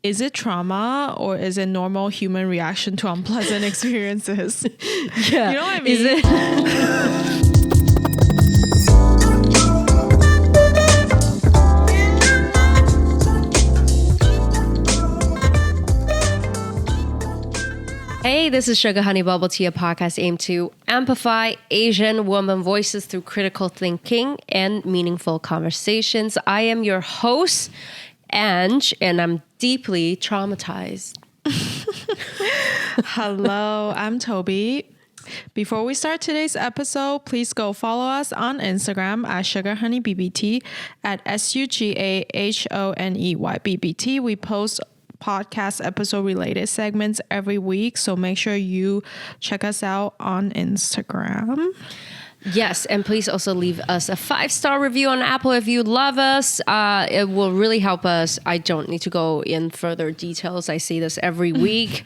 is it trauma or is it normal human reaction to unpleasant experiences? Yeah. You know what I mean? Is it? Hey, this is Sugar Honey Bubble Tea, a podcast aimed to amplify Asian woman voices through critical thinking and meaningful conversations. I am your host, Ange, and I'm deeply traumatized. Hello, I'm Toby. Before we start today's episode, please go follow us on Instagram at sugahoneybbt, at SUGAHONEYBBT. We post podcast episode related segments every week, so make sure you check us out on Instagram. Yes, and please also leave us a 5-star review on Apple if you love us. It will really help us. I don't need to go in further details. I say this every week.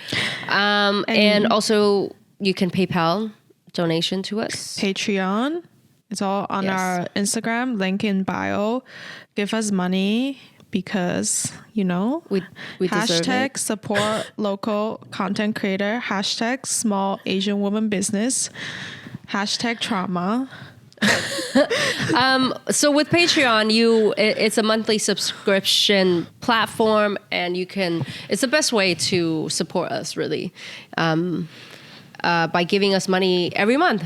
And also, you can PayPal donation to us. Patreon. It's all on our Instagram, link in bio. Give us money because, you know, we hashtag support local content creator, hashtag small Asian woman business, hashtag trauma. So with Patreon, it's a monthly subscription platform, and it's the best way to support us, really, by giving us money every month.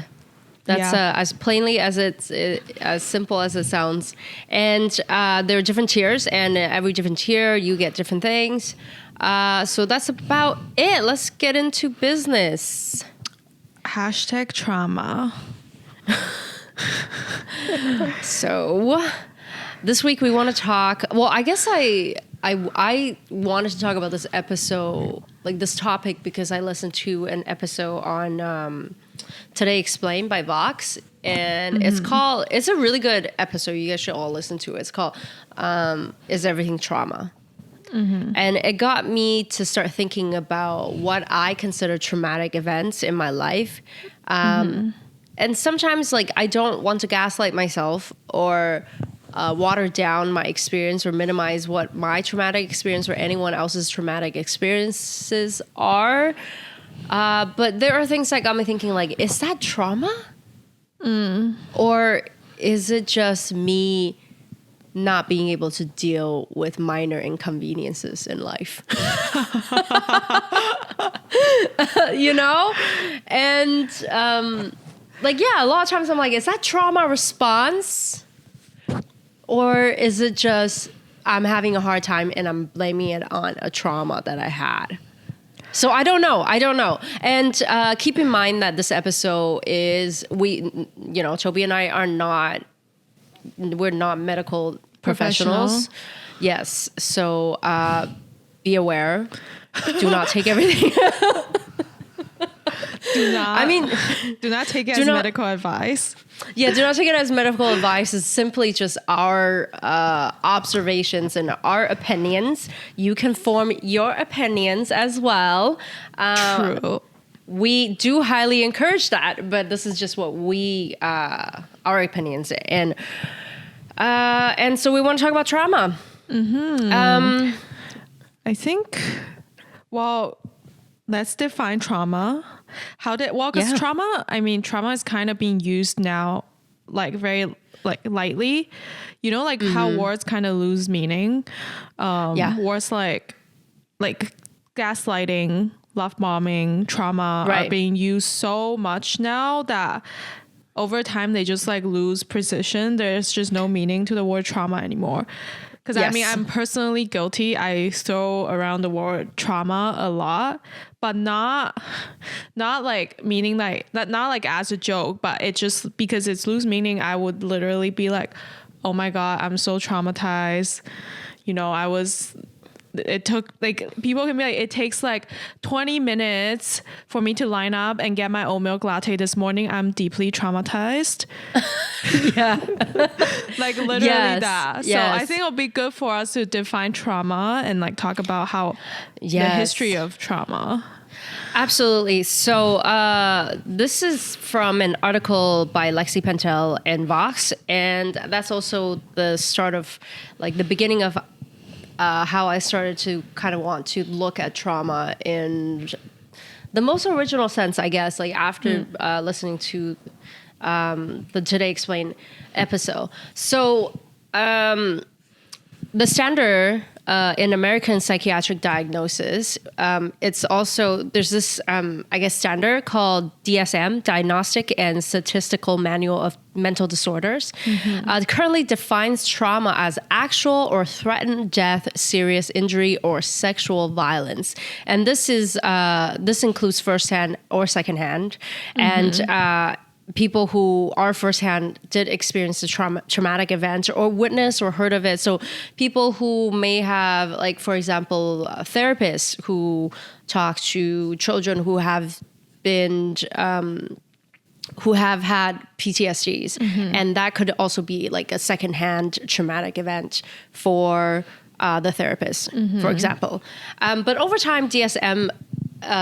That's as plainly as as simple as it sounds. And there are different tiers, and every different tier you get different things. So that's about it. Let's get into business. Hashtag trauma. So this week we want to talk. Well, I guess I wanted to talk about this episode, like this topic, because I listened to an episode on Today Explained by Vox, and it's a really good episode. You guys should all listen to it. It's called Is Everything Trauma? And it got me to start thinking about what I consider traumatic events in my life. And sometimes, like, I don't want to gaslight myself or water down my experience or minimize what my traumatic experience or anyone else's traumatic experiences are. But there are things that got me thinking, like, is that trauma? Or is it just me not being able to deal with minor inconveniences in life? You know? And, a lot of times I'm like, is that trauma response? Or is it just I'm having a hard time and I'm blaming it on a trauma that I had? So I don't know. And keep in mind that this episode is, Toby and I we're not medical professionals. Yes. So be aware. Do not take everything. Do not take it as medical advice. Yeah, do not take it as medical advice. It's simply just our observations and our opinions. You can form your opinions as well. True. We do highly encourage that, but this is just what our opinions. And so we want to talk about trauma. I think, let's define trauma. Because trauma is kind of being used now, like, very, like, lightly, you know, like how words kind of lose meaning. Words like gaslighting, love bombing, trauma are being used so much now that over time they just, like, lose precision. There's just no meaning to the word trauma anymore. Because I'm personally guilty. I throw around the word trauma a lot, but not like meaning like that, not like as a joke, but it just because it's lose meaning. I would literally be like, oh my God, I'm so traumatized. You know, it took, like, people can be like, it takes like 20 minutes for me to line up and get my oat milk latte this morning. I'm deeply traumatized. Yeah. Like, literally that. So I think it'll be good for us to define trauma and, like, talk about how the history of trauma. Absolutely. So this is from an article by Lexi Pentel and Vox, and that's also the start of, like, the beginning of how I started to kind of want to look at trauma in the most original sense, I guess, like after listening to the Today Explained episode. So the standard in American psychiatric diagnosis, it's also, there's this, I guess, standard called DSM, Diagnostic and Statistical Manual of Mental Disorders. It currently defines trauma as actual or threatened death, serious injury, or sexual violence. And this includes firsthand or secondhand. And people who are firsthand did experience a traumatic event or witness or heard of it. So people who may have, like, for example, therapists who talk to children who have been, who have had PTSDs. And that could also be like a secondhand traumatic event for the therapist, for example. But over time, DSM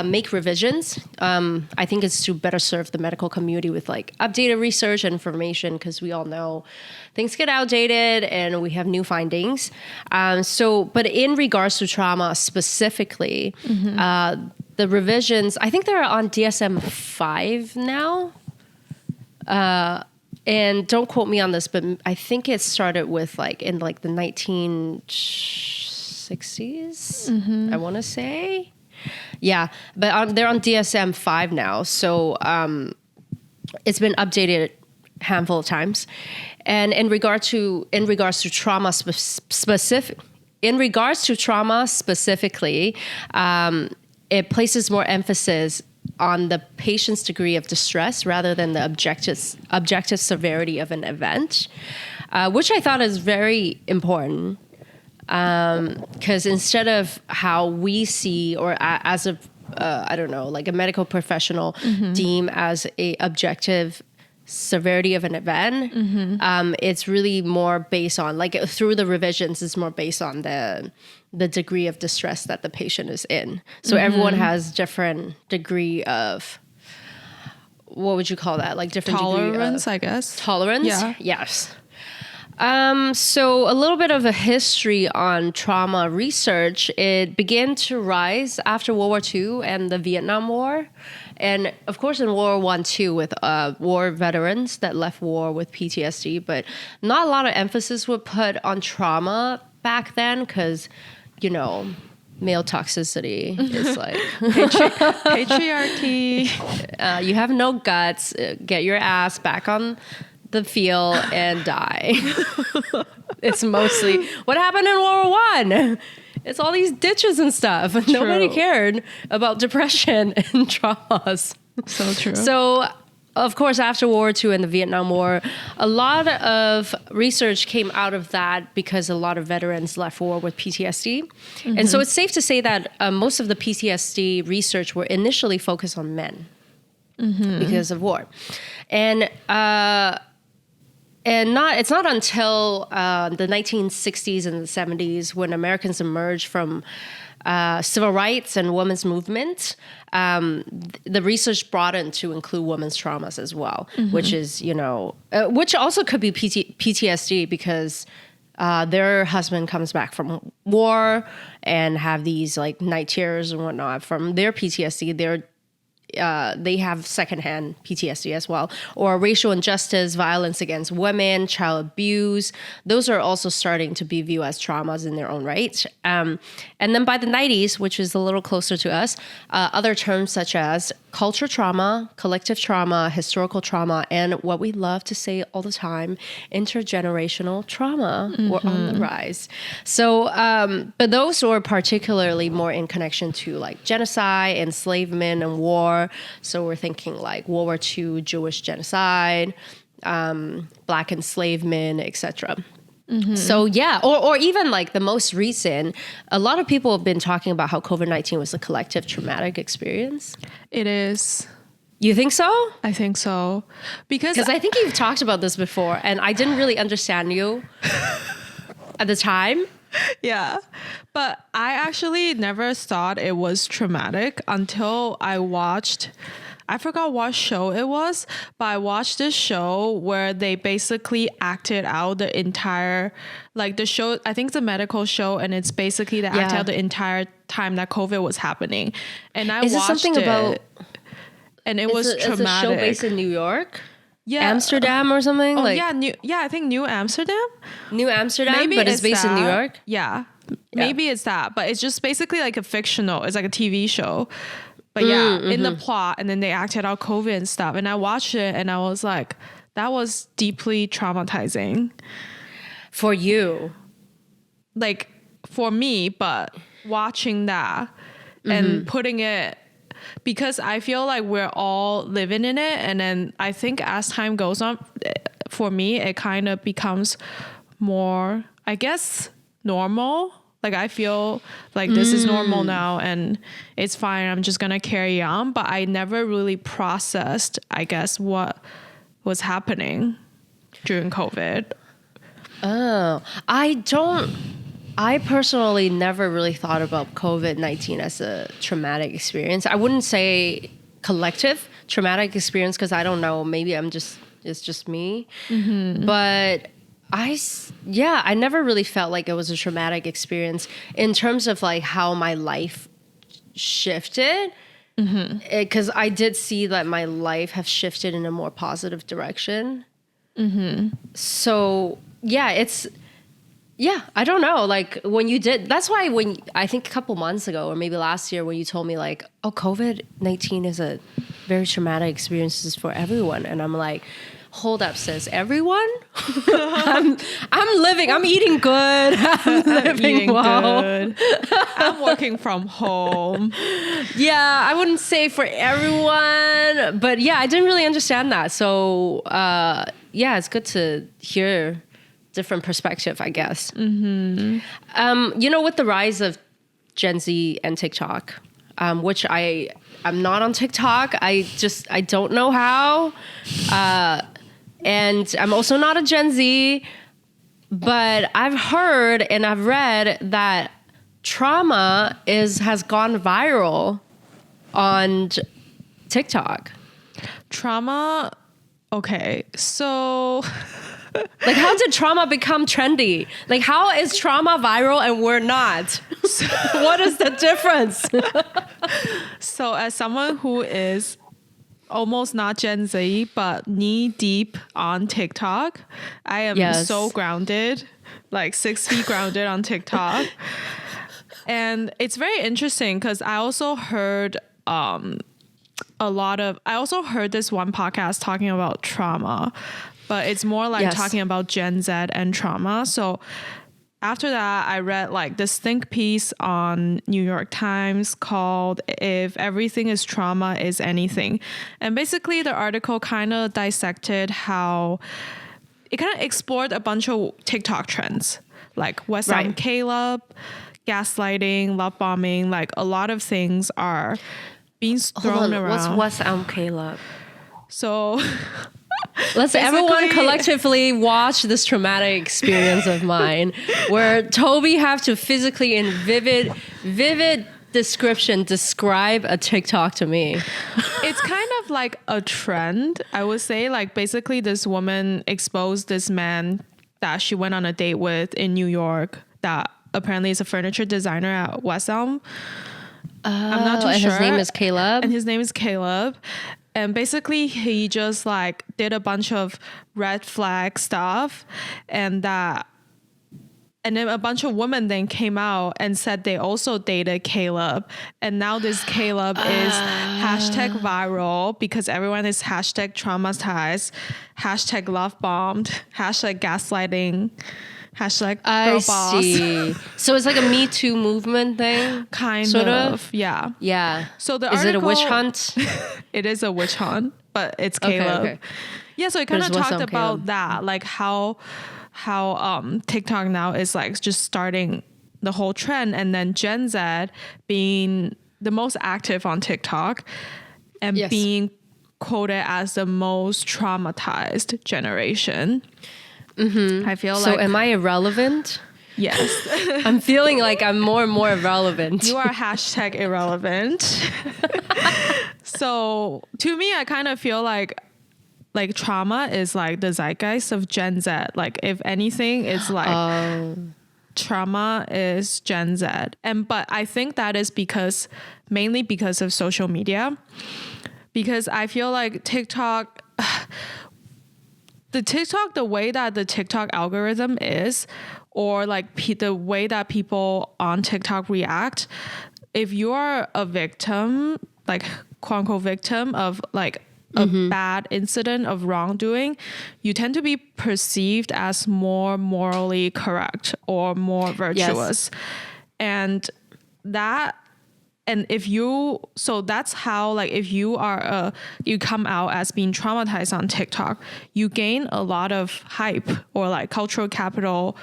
make revisions. I think it's to better serve the medical community with like updated research and information, because we all know things get outdated and we have new findings. But in regards to trauma specifically, the revisions, I think they're on DSM-5 now. And don't quote me on this, but I think it started with like in like the 1960s, I want to say. Yeah, but they're on DSM-5 now, so it's been updated a handful of times. And in regards to trauma specifically, it places more emphasis on the patient's degree of distress rather than the objective severity of an event, which I thought is very important. Because instead of how we see, or as a, I don't know, like a medical professional deem as a objective severity of an event, it's really more based on, like through the revisions, it's more based on the degree of distress that the patient is in. So everyone has different degree of, what would you call that? Like different tolerance, I guess. Tolerance? Yeah. Yes. So a little bit of a history on trauma research. It began to rise after World War II and the Vietnam War. And of course in World War I too, with war veterans that left war with PTSD, but not a lot of emphasis was put on trauma back then because, you know, male toxicity is like patriarchy. You have no guts, get your ass back on the field and die. It's mostly what happened in World War I. It's all these ditches and stuff. True. Nobody cared about depression and traumas. So true. So, of course, after World War II and the Vietnam War, a lot of research came out of that because a lot of veterans left war with PTSD. And so it's safe to say that most of the PTSD research were initially focused on men because of war. And it's not until the 1960s and the 70s when Americans emerged from civil rights and women's movement, the research broadened to include women's traumas as well, which is, you know, which also could be PTSD because their husband comes back from war and have these like night terrors and whatnot from their PTSD. They have secondhand PTSD as well, or racial injustice, violence against women, child abuse. Those are also starting to be viewed as traumas in their own right. And then by the 90s, which is a little closer to us, other terms such as culture trauma, collective trauma, historical trauma, and what we love to say all the time, intergenerational trauma were on the rise. So, but those were particularly more in connection to like genocide, enslavement, and war. So we're thinking like World War II, Jewish genocide, Black enslavement, etc. So yeah, or even like the most recent, a lot of people have been talking about how COVID-19 was a collective traumatic experience. It is. You think so? I think so. Because I think you've talked about this before and I didn't really understand you at the time. Yeah. But I actually never thought it was traumatic until I forgot what show it was, but I watched this show where they basically acted out the entire, like the show, I think it's a medical show, and it's basically they act out the entire time that COVID was happening. And I watched it, about, and it was traumatic. It's a show based in New York? Yeah. Amsterdam or something? Oh, I think New Amsterdam. New Amsterdam, maybe but it's based in New York? Yeah. Maybe it's that, but it's just basically like it's like a TV show. But in the plot, and then they acted out COVID and stuff. And I watched it and I was like, that was deeply traumatizing. For you? Like, for me, but watching that and putting it, because I feel like we're all living in it. And then I think as time goes on, for me, it kind of becomes more, I guess, normal. Like, I feel like this is normal now and it's fine. I'm just going to carry on. But I never really processed, I guess, what was happening during COVID. Oh, I personally never really thought about COVID-19 as a traumatic experience. I wouldn't say collective traumatic experience because I don't know. Maybe it's just me. But I never really felt like it was a traumatic experience in terms of like how my life shifted. Because I did see that my life have shifted in a more positive direction. So I don't know. Like when you did, that's why when I think a couple months ago or maybe last year when you told me like, oh, COVID-19 is a very traumatic experience for everyone. And I'm like, hold up, sis, everyone? I'm eating good. I'm living well. Good. I'm working from home. Yeah, I wouldn't say for everyone, but I didn't really understand that. So, it's good to hear different perspective, I guess. With the rise of Gen Z and TikTok, which I'm not on TikTok. I don't know how. And I'm also not a Gen Z, but I've heard and I've read that trauma has gone viral on TikTok. Trauma? Okay, so... Like, how did trauma become trendy? Like, how is trauma viral and we're not? What is the difference? So as someone who is almost not Gen Z, but knee deep on TikTok, I am so grounded, like 6 feet grounded on TikTok. And it's very interesting because I also heard I also heard this one podcast talking about trauma, but it's more like talking about Gen Z and trauma. So after that, I read like this think piece on New York Times called "If Everything is Trauma, Is Anything?" And basically the article kind of dissected how it kind of explored a bunch of TikTok trends like West Elm Caleb, gaslighting, love bombing, like a lot of things are being thrown around. What's West Elm Caleb? So... Let's everyone collectively watch this traumatic experience of mine where Toby have to physically in vivid description describe a TikTok to me. It's kind of like a trend, I would say. Like basically this woman exposed this man that she went on a date with in New York that apparently is a furniture designer at West Elm. I'm not too sure. His name is Caleb. And his name is Caleb. And basically he just like did a bunch of red flag stuff and then a bunch of women then came out and said they also dated Caleb. And now this Caleb is hashtag viral because everyone is hashtag traumatized, hashtag love bombed, hashtag gaslighting, hashtag girl boss. See. So it's like a Me Too movement thing? Kind of. Yeah. Yeah. So the Is article, it a witch hunt? It is a witch hunt, but it's Caleb. Okay. Yeah, so it kind of talked about that, like how TikTok now is like just starting the whole trend, and then Gen Z being the most active on TikTok and being quoted as the most traumatized generation. I feel like... So am I irrelevant? Yes. I'm feeling like I'm more and more irrelevant. You are hashtag irrelevant. So to me, I kind of feel like trauma is like the zeitgeist of Gen Z. Like if anything, it's like trauma is Gen Z. But I think that is mainly because of social media. Because I feel like TikTok, the way that the TikTok algorithm is, or like the way that people on TikTok react, if you are a victim, like quote unquote victim of like a bad incident of wrongdoing, you tend to be perceived as more morally correct or more virtuous. Yes. So that's how, like, if you come out as being traumatized on TikTok, you gain a lot of hype or like cultural capital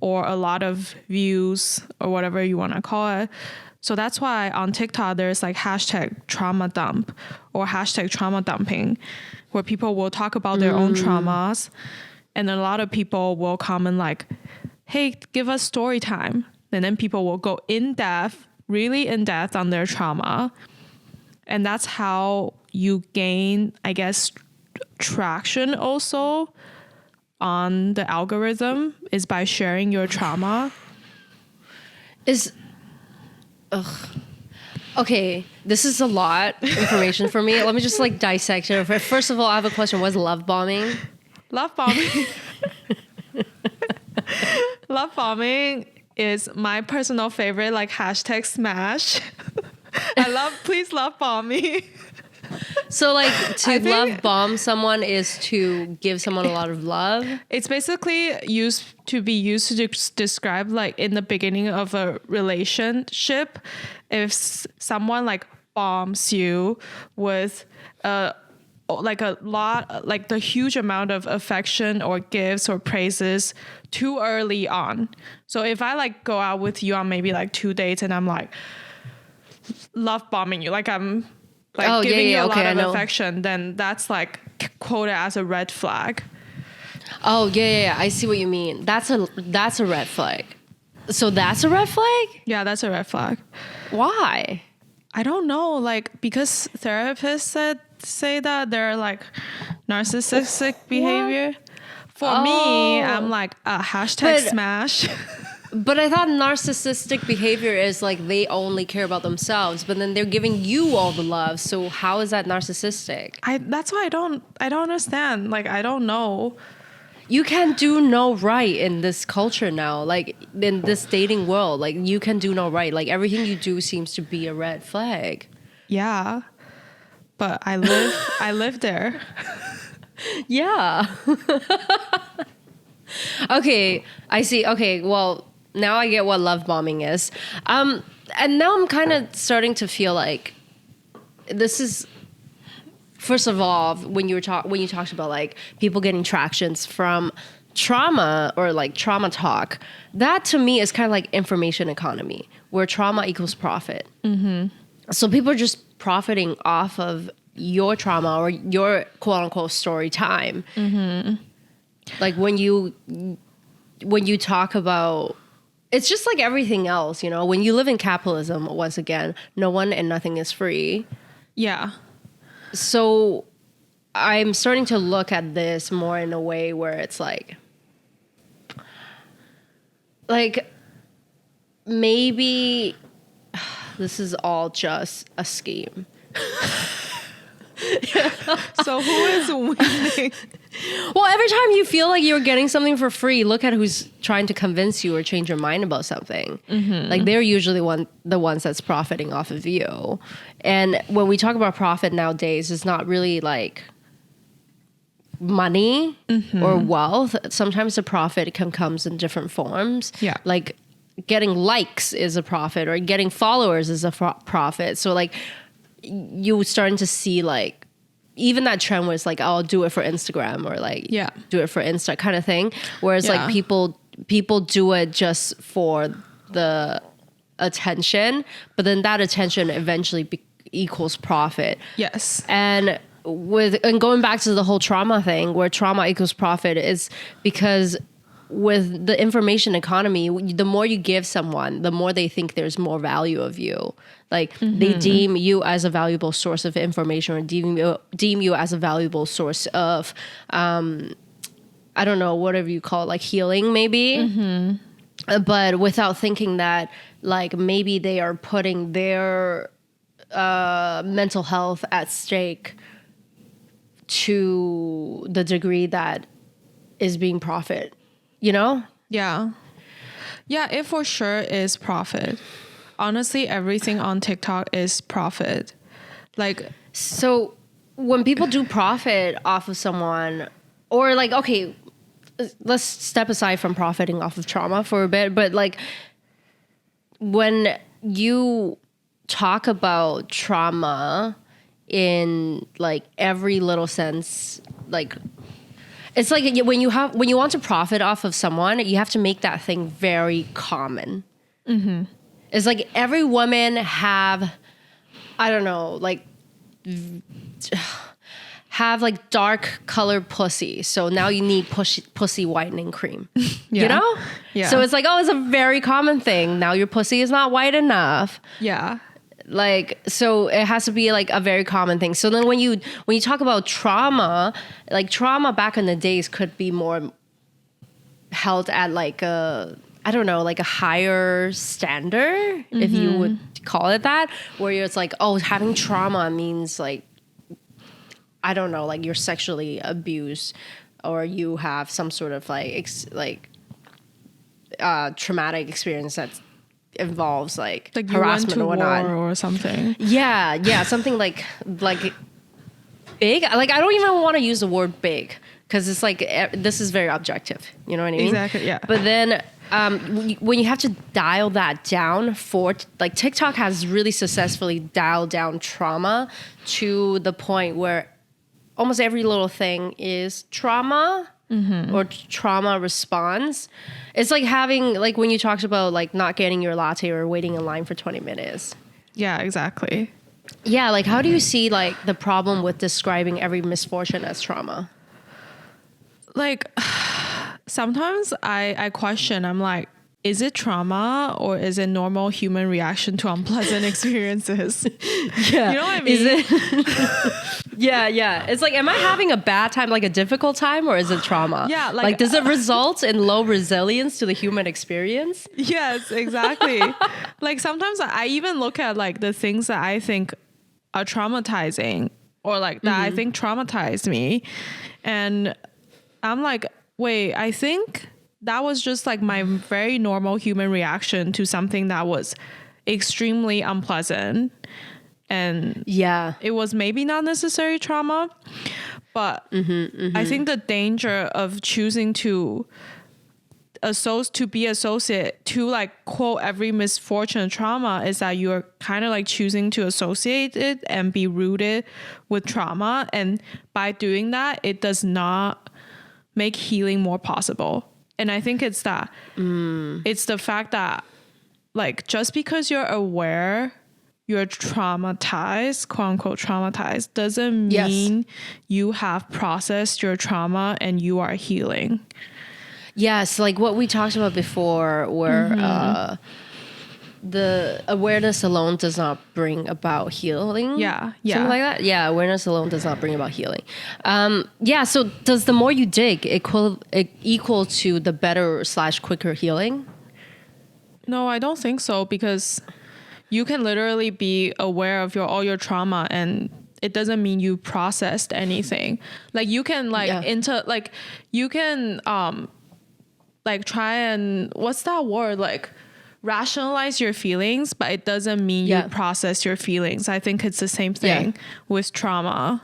or a lot of views or whatever you want to call it. So that's why on TikTok, there's like hashtag trauma dump or hashtag trauma dumping, where people will talk about their own traumas. And a lot of people will comment like, hey, give us story time. And then people will go really in depth on their trauma. And that's how you gain, I guess, traction also on the algorithm, is by sharing your trauma. Okay, this is a lot of information for me. Let me just like dissect it. First of all, I have a question. What's love bombing? Love bombing. Love bombing is my personal favorite, like hashtag smash. Please love bomb me. So like love bomb someone is to give someone a lot of love. It's basically used to describe like in the beginning of a relationship, if someone like bombs you with like a lot, like the huge amount of affection or gifts or praises too early on. So if I like go out with you on maybe like 2 dates and I'm like love bombing you, like I'm like giving you a lot of affection, then that's like quoted as a red flag. Oh yeah, I see what you mean. That's a red flag. So that's a red flag? Yeah, that's a red flag. Why? I don't know, like because therapists say that they're like narcissistic behavior. For me, I'm like hashtag smash. But I thought narcissistic behavior is like they only care about themselves, but then they're giving you all the love. So how is that narcissistic? That's why I don't understand. Like I don't know. You can do no right in this culture now. Like in this dating world, like you can do no right. Like everything you do seems to be a red flag. Yeah. But I live there. Yeah. Okay, I see. Okay, well, now I get what love bombing is. And now I'm kind of starting to feel like this is, first of all, when you talked about like people getting tractions from trauma or like trauma talk, that to me is kind of like information economy, where trauma equals profit. Mm-hmm. So people are just profiting off of your trauma or your quote unquote story time. Mm-hmm. Like when you talk about, it's just like everything else, you know, when you live in capitalism, once again, no one and nothing is free. Yeah. So I'm starting to look at this more in a way where it's like maybe this is all just a scheme. So who is winning? Well, every time you feel like you're getting something for free, look at who's trying to convince you or change your mind about something. Mm-hmm. Like they're usually the ones that's profiting off of you. And when we talk about profit nowadays, it's not really like money or wealth. Sometimes the profit comes in different forms. Yeah. Like getting likes is a profit, or getting followers is a profit. So like you starting to see like even that trend was like, I'll do it for Instagram, or like do it for Insta kind of thing. Whereas like people do it just for the attention, but then that attention eventually equals profit. Yes. And going back to the whole trauma thing, where trauma equals profit, is because with the information economy, the more you give someone, the more they think there's more value of you. Like they deem you as a valuable source of information, or deem you as a valuable source of, I don't know, whatever you call it, like healing maybe. But without thinking that like maybe they are putting their mental health at stake to the degree that is being profit, you know? Yeah, it for sure is profit. Honestly, everything on TikTok is profit. Like, so when people do profit off of someone, or like, okay, let's step aside from profiting off of trauma for a bit, but like when you talk about trauma in like every little sense, like it's like when you want to profit off of someone, you have to make that thing very common. It's like every woman have, I don't know, like have like dark colored pussy. So now you need pussy whitening cream, you know? Yeah. So it's like, oh, it's a very common thing. Now your pussy is not white enough. Yeah. Like, so it has to be like a very common thing. So then when you talk about trauma, like trauma back in the days could be more held at like a, I don't know, like a higher standard, if you would call it that, where it's like, oh, having trauma means like, I don't know, like you're sexually abused, or you have some sort of like traumatic experience that involves like harassment or whatnot, or something. Yeah, something like big. Like I don't even want to use the word big, because it's like this is very objective. You know what I mean? Exactly. Yeah. But then when you have to dial that down for like TikTok has really successfully dialed down trauma to the point where almost every little thing is trauma or trauma response. It's like having, like when you talked about like not getting your latte or waiting in line for 20 minutes. Yeah, exactly. Yeah, like how do you see like the problem with describing every misfortune as trauma? Like sometimes I question, I'm like, is it trauma or is it normal human reaction to unpleasant experiences? Yeah. You know what I mean? Is it? Yeah. It's like, am I having a bad time, like a difficult time, or is it trauma? Yeah. Like does it result in low resilience to the human experience? Yes, exactly. Like sometimes I even look at like the things that I think are traumatizing, or like that I think traumatized me. And I'm like, wait, I think that was just like my very normal human reaction to something that was extremely unpleasant. And yeah, it was maybe not necessary trauma, but I think the danger of choosing to be associated to like quote every misfortune and trauma is that you're kind of like choosing to associate it and be rooted with trauma. And by doing that, it does not make healing more possible. And I think it's that it's the fact that like just because you're aware you're traumatized, quote unquote traumatized, doesn't mean you have processed your trauma and you are healing. Yes, like what we talked about before, where the awareness alone does not bring about healing. Yeah. Something like that. Yeah, awareness alone does not bring about healing. So does the more you dig equal to the better / quicker healing? No, I don't think so, because you can literally be aware of all your trauma and it doesn't mean you processed anything. Like you can you can like try and, what's that word? Like rationalize your feelings, but it doesn't mean you process your feelings. I think it's the same thing with trauma.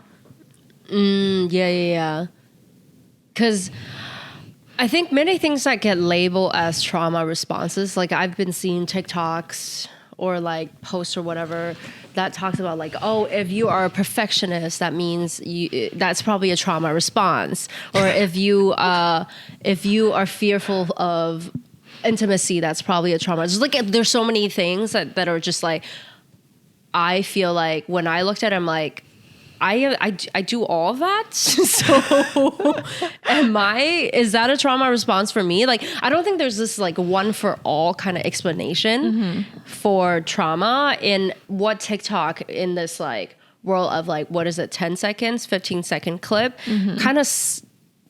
Yeah. Because I think many things that get labeled as trauma responses, like I've been seeing TikToks or like posts or whatever that talks about like, oh, if you are a perfectionist, that means that's probably a trauma response. Or if you are fearful of intimacy, that's probably a trauma. Just like there's so many things that are just like, I feel like when I looked at it, I'm like, I do all of that. So is that a trauma response for me? Like, I don't think there's this like one for all kind of explanation for trauma in what TikTok in this like world of like, what is it, 10 seconds, 15-second clip, kind of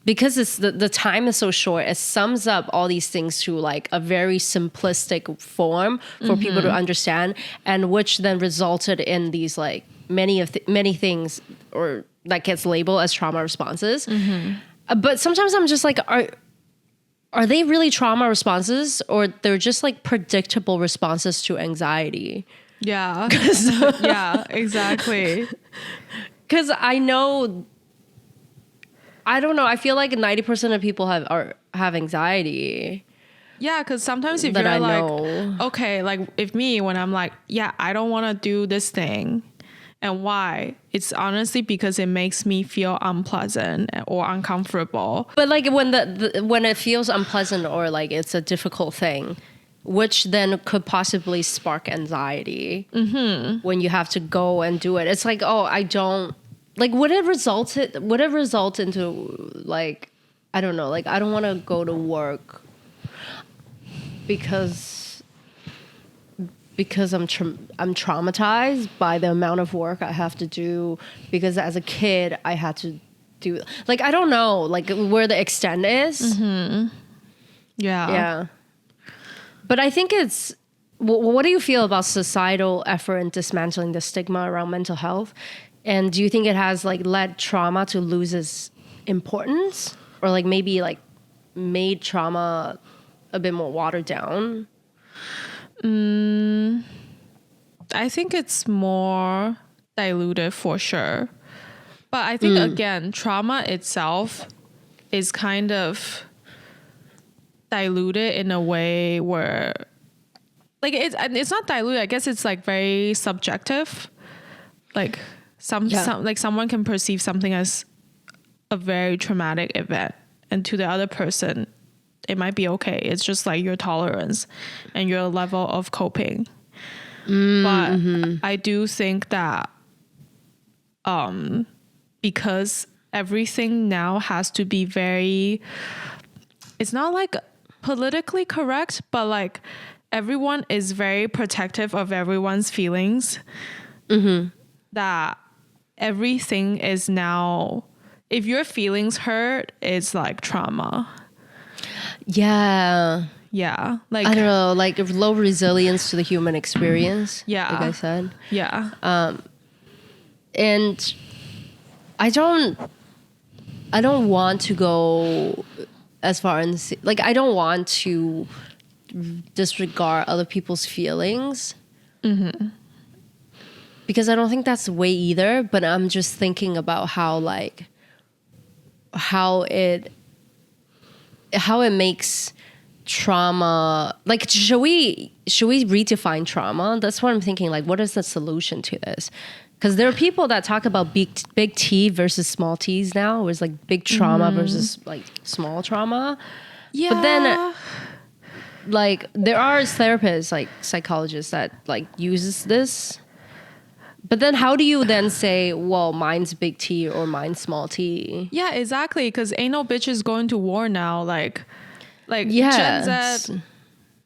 because it's the time is so short, it sums up all these things to like a very simplistic form for people to understand, and which then resulted in these like many things or that gets labeled as trauma responses. But sometimes I'm just like, are they really trauma responses, or they're just like predictable responses to anxiety? Yeah. Yeah, exactly. Because I don't know. I feel like 90% of people have anxiety. Yeah, because sometimes if you're like, okay, like if me, when I'm like, yeah, I don't want to do this thing. And why? It's honestly because it makes me feel unpleasant or uncomfortable. But like when it feels unpleasant or like it's a difficult thing, which then could possibly spark anxiety when you have to go and do it. It's like, oh, I don't like, would it result into like, I don't know, like I don't want to go to work because I'm traumatized by the amount of work I have to do, because as a kid I had to do, like, I don't know, like where the extent is. Yeah. But I think it's, what do you feel about societal effort in dismantling the stigma around mental health? And do you think it has like led trauma to lose its importance, or like maybe like made trauma a bit more watered down? I think it's more diluted for sure. But I think, again, trauma itself is kind of diluted in a way where, like, it's not diluted. I guess it's like very subjective. Like like someone can perceive something as a very traumatic event, and to the other person, it might be okay. It's just like your tolerance and your level of coping. But I do think that because everything now has to be very, it's not like politically correct, but like everyone is very protective of everyone's feelings. That everything is now, if your feelings hurt, it's like trauma. Yeah. Like, I don't know, like low resilience to the human experience. Yeah. Like I said. Yeah. And I don't want to go as far as, like, I don't want to disregard other people's feelings. Because I don't think that's the way either, but I'm just thinking about how it makes trauma, like, should we redefine trauma? That's what I'm thinking. Like, what is the solution to this? Because there are people that talk about big T versus small T's now. It's like big trauma versus like small trauma. Yeah. But then, like, there are therapists, like psychologists, that like uses this. But then how do you then say, well, mine's big T or mine's small T? Yeah, exactly. Because ain't no bitches going to war now. Like yes. Gen Z,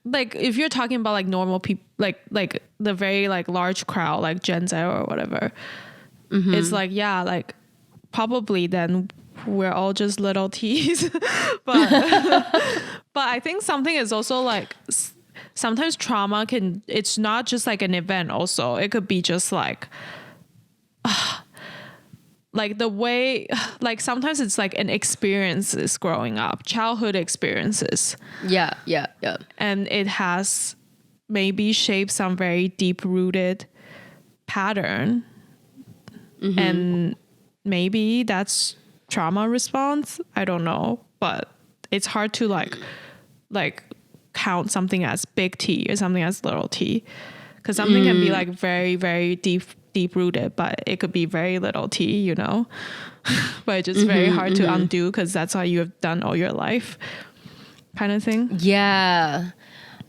like if you're talking about like normal people, like the very like large crowd, like Gen Z or whatever, it's like, yeah, like probably then we're all just little T's. but I think something is also like, sometimes trauma it's not just like an event also. It could be just like the way, like sometimes it's like an experiences growing up, childhood experiences. Yeah. And it has maybe shaped some very deep-rooted pattern. And maybe that's trauma response. I don't know. But it's hard to like count something as big T or something as little t. Because something can be like very, very deep rooted, but it could be very little t, you know. But it's just very hard to undo because that's how you have done all your life, kind of thing. Yeah.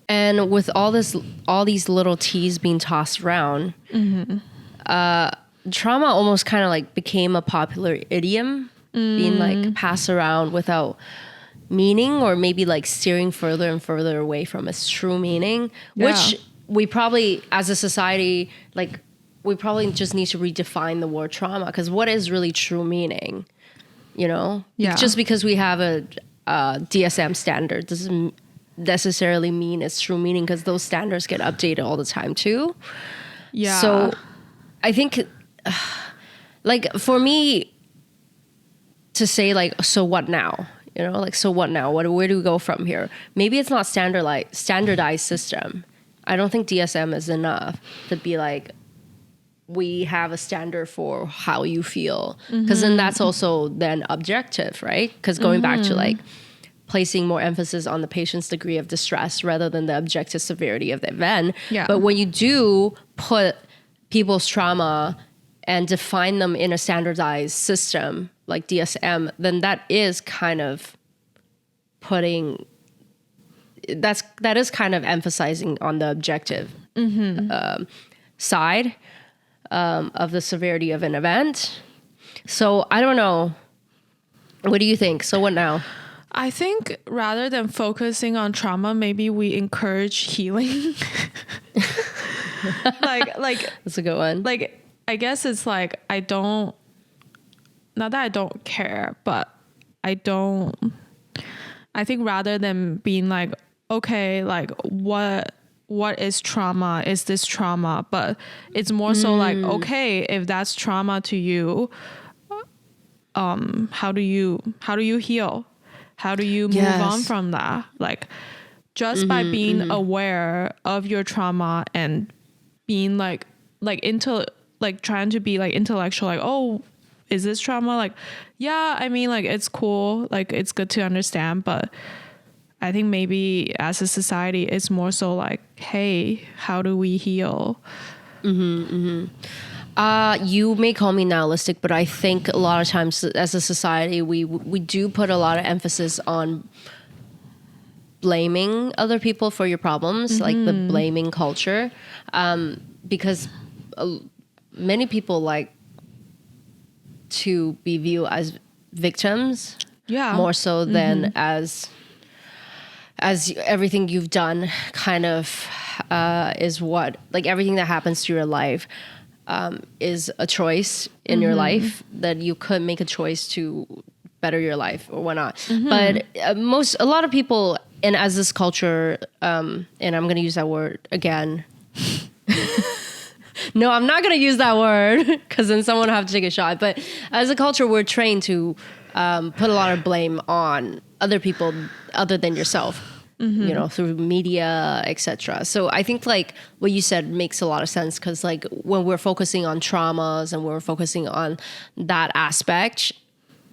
And with all these little t's being tossed around, trauma almost kind of like became a popular idiom, being like passed around without meaning, or maybe like steering further and further away from its true meaning, which we probably, as a society, like we probably just need to redefine the word trauma, because what is really true meaning, you know? Yeah. Just because we have a DSM standard doesn't necessarily mean it's true meaning, because those standards get updated all the time too. Yeah. So I think like for me to say like, so what now? You know, like, so what now? Where do we go from here? Maybe it's not standardized system. I don't think DSM is enough to be like, we have a standard for how you feel. Because then that's also then objective, right? Because going back to like placing more emphasis on the patient's degree of distress rather than the objective severity of the event. Yeah. But when you do put people's trauma and define them in a standardized system like DSM, then that is kind of that is kind of emphasizing on the objective side of the severity of an event. So I don't know. What do you think? So what now? I think rather than focusing on trauma, maybe we encourage healing. like That's a good one. Like, I guess it's like, not that I don't care, but I think rather than being like, okay, like what is trauma? Is this trauma? But it's more so like, okay, if that's trauma to you, how do you heal? How do you move on from that? Like, just by being aware of your trauma and being like trying to be like intellectual, like, oh, is this trauma? Like, yeah, I mean, like, it's cool, like, it's good to understand, but I think maybe as a society, it's more so like, hey, how do we heal? You may call me nihilistic, but I think a lot of times as a society, we do put a lot of emphasis on blaming other people for your problems, like the blaming culture, because many people like to be viewed as victims, more so than as everything you've done kind of is what, like, everything that happens to your life is a choice in your life, that you could make a choice to better your life or whatnot. But a lot of people, and as this culture, and I'm going to use that word again. No, I'm not going to use that word because then someone will have to take a shot. But as a culture, we're trained to put a lot of blame on other people other than yourself, you know, through media, etc. So I think like what you said makes a lot of sense, because like when we're focusing on traumas and we're focusing on that aspect,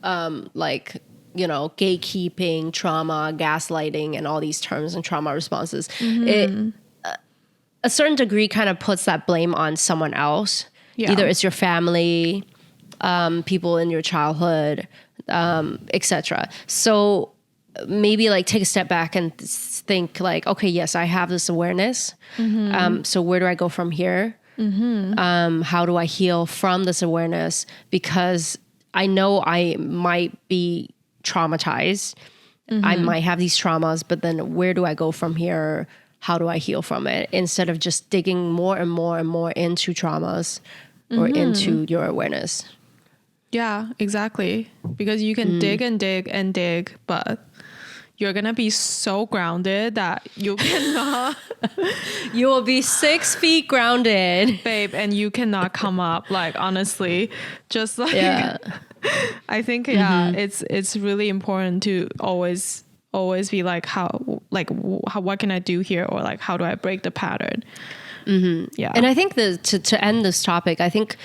like, you know, gatekeeping, trauma, gaslighting, and all these terms and trauma responses, it a certain degree kind of puts that blame on someone else. Either it's your family, people in your childhood, etc. So maybe like take a step back and think like, okay, yes, I have this awareness. So where do I go from here? How do I heal from this awareness? Because I know I might be traumatized. I might have these traumas, but then where do I go from here? How do I heal from it? Instead of just digging more and more and more into traumas or into your awareness. Yeah, exactly. Because you can dig and dig and dig, but you're going to be so grounded that you cannot. You will be 6 feet grounded. Babe, and you cannot come up. Like, honestly, just like, I think, it's really important to always be like, what can I do here? Or like, how do I break the pattern? Yeah. And I think to end this topic, I think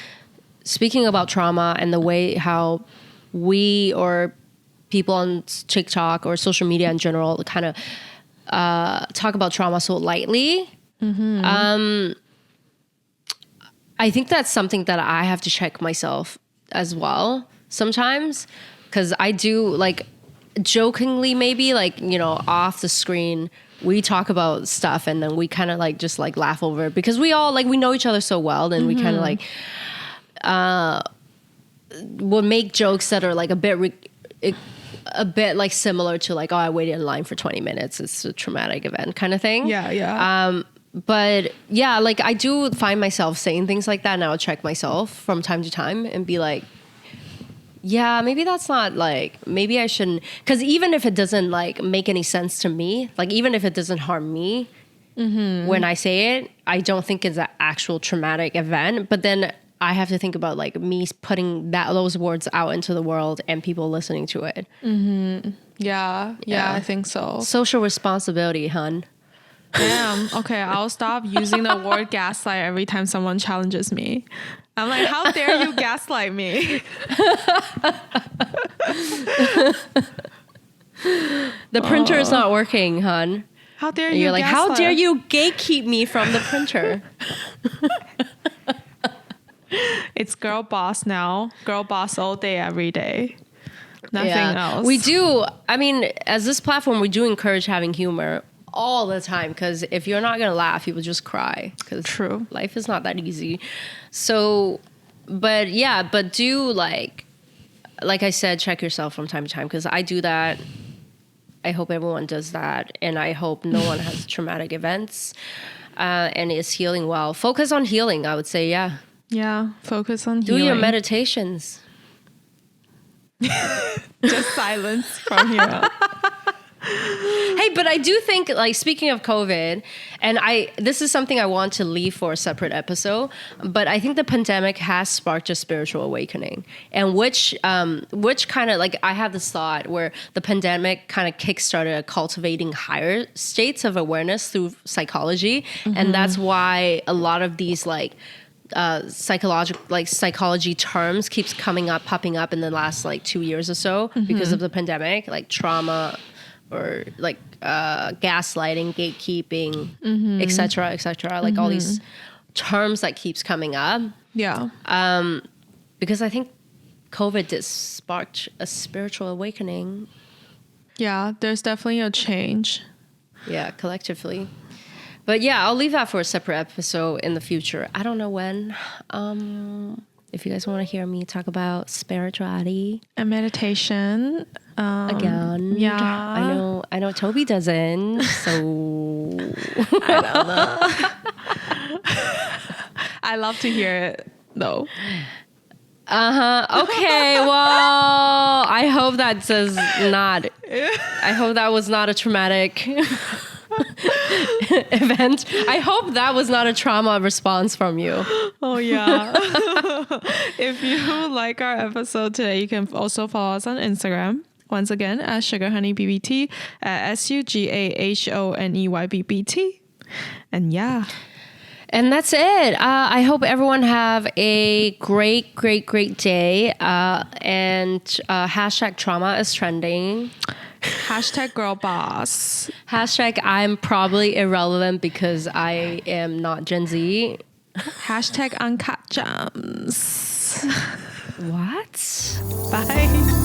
speaking about trauma and the way how we or people on TikTok or social media in general kind of talk about trauma so lightly, I think that's something that I have to check myself as well sometimes, because I do, like, jokingly maybe, like, you know, off the screen we talk about stuff and then we kind of like just like laugh over it, because we all like, we know each other so well, and we kind of like, would make jokes that are like a bit like similar to like, oh, I waited in line for 20 minutes. It's a traumatic event kind of thing. Yeah. But yeah, like I do find myself saying things like that, and I'll check myself from time to time and be like, yeah, maybe that's not like, maybe I shouldn't, because even if it doesn't like make any sense to me, like even if it doesn't harm me when I say it, I don't think it's an actual traumatic event. But then I have to think about like me putting those words out into the world and people listening to it. Yeah, I think so. Social responsibility, hun. Damn. Okay, I'll stop using the word gaslight every time someone challenges me. I'm like, how dare you gaslight me? The printer is not working, hun. How dare and you? You're like, gaslight? how dare you gatekeep me from the printer? It's girl boss now. Girl boss all day, every day. Nothing else. We do. I mean, as this platform, we do encourage having humor all the time, because if you're not gonna laugh, you will just cry, because True. Life is not that easy. So but do like I said, check yourself from time to time, because I do that. I hope everyone does that, and I hope no one has traumatic events and is healing well. Focus on healing, I would say. Yeah, focus on healing. Do your meditations. Just silence from here. Hey, but I do think, like, speaking of COVID, and this is something I want to leave for a separate episode, but I think the pandemic has sparked a spiritual awakening, and which kind of, like, I have this thought where the pandemic kind of kickstarted cultivating higher states of awareness through psychology, and that's why a lot of these, like, psychology terms keeps popping up in the last, like, 2 years or so because of the pandemic, like trauma, or like gaslighting, gatekeeping, etc., like all these terms that keeps coming up. Yeah. Because I think COVID did spark a spiritual awakening. Yeah, there's definitely a change. Yeah, collectively. But yeah, I'll leave that for a separate episode in the future. I don't know when. If you guys want to hear me talk about spirituality and meditation again, yeah, I know Toby doesn't, so I don't know. I love to hear it though. Okay, well, I hope that I hope that was not a traumatic event. I hope that was not a trauma response from you. Oh yeah. If you like our episode today, you can also follow us on Instagram. Once again, at sugahoneybbt, at sugahoneybbt. And yeah. And that's it. I hope everyone have a great day. And hashtag trauma is trending. Hashtag girl boss. Hashtag I'm probably irrelevant because I am not Gen Z. Hashtag uncut gems. What? Bye.